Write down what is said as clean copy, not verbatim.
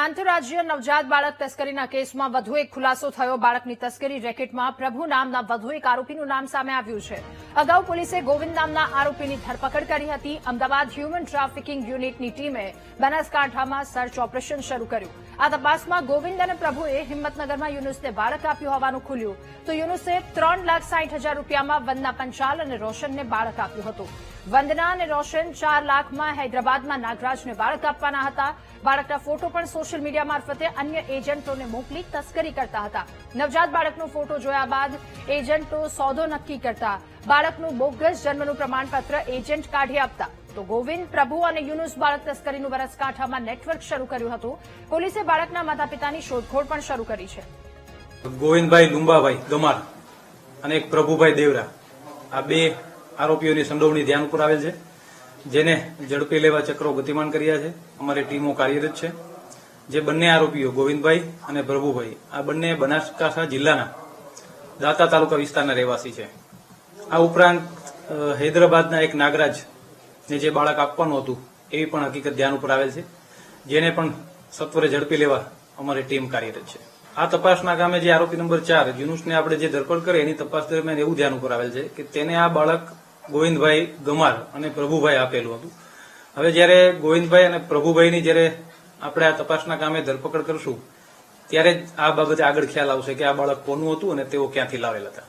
આંતરરાજ્ય નવજાત બાળક તસ્કરીના કેસમાં વધુ એક ખુલાસો થયો. બાળકની તસ્કરી રેકેટમાં પ્રભુ નામના વધુ એક આરોપીનું નામ સામે આવ્યું છે. અગાઉ પોલીસે ગોવિંદ નામના આરોપીની ધરપકડ કરી હતી. અમદાવાદ હ્યુમન ટ્રાફિકિંગ યુનિટની ટીમે બનાસકાંઠામાં સર્ચ ઓપરેશન શરૂ કર્યું. આ તપાસમાં ગોવિંદ અને પ્રભુએ હિંમતનગરમાં યુનુસને બાળક આપ્યું હોવાનું ખુલ્યું. તો યુનુસે 3,60,000 રૂપિયામાં વંદના પંચાલ અને રોશનને બાળક આપ્યું હતું. વંદના અને રોશન 4 લાખમાં હૈદરાબાદમાં નાગરાજને બાળક આપવાના હતા. બાળકના ફોટો પણ સોશિયલ મીડિયા મારફતે અન્ય એજન્ટોને મોકલી તસ્કરી કરતા હતા. નવજાત બાળકનો ફોટો જોયા બાદ એજન્ટો સોદો નક્કી કરતા. બાળકનું બોગસ જન્મનું પ્રમાણપત્ર એજન્ટ કાઢી આપતા. તો ગોવિંદ, પ્રભુ અને યુનુસ બાળક તસ્કરીનું બનાસકાંઠામાં નેટવર્ક શરૂ કર્યું હતું. પોલીસે બાળકના માતાપિતાની શોધખોળ પણ શરૂ કરી છે. ગોવિંદભાઈ લુંબાભાઈ ગમાર અને એક પ્રભુભાઈ દેવરા, આ બે આરોપીઓની સંડોવણી ધ્યાન ઉપર આવેલ છે, જેને ઝડપી લેવા ચક્રો ગતિમાન કર્યા છે. અમારી ટીમો કાર્યરત છે. જે બંને આરોપીઓ ગોવિંદભાઈ અને પ્રભુભાઈ, આ બંને બનાસકાંઠા જિલ્લાના દાતા તાલુકા વિસ્તારના રહેવાસી છે. આ ઉપરાંત હૈદરાબાદના એક નાગરાજને જે બાળક આપવાનું હતું એવી પણ હકીકત ધ્યાન ઉપર આવેલ છે, જેને પણ સત્વરે ઝડપી લેવા અમારી ટીમ કાર્યરત છે. આ તપાસના કામે જે આરોપી નંબર 4 યુનુસને આપણે જે ધરપકડ કરી એની તપાસ દરમિયાન એવું ધ્યાન ઉપર આવેલ છે કે તેને આ બાળક ગોવિંદભાઈ ગમાર અને પ્રભુભાઈ આપેલું હતું. હવે જયારે ગોવિંદભાઈ અને પ્રભુભાઈની જયારે આપણે આ તપાસના કામે ધરપકડ કરશું ત્યારે જ આ બાબતે આગળ ખ્યાલ આવશે કે આ બાળક કોનું હતું અને તેઓ ક્યાંથી લાવેલ હતા.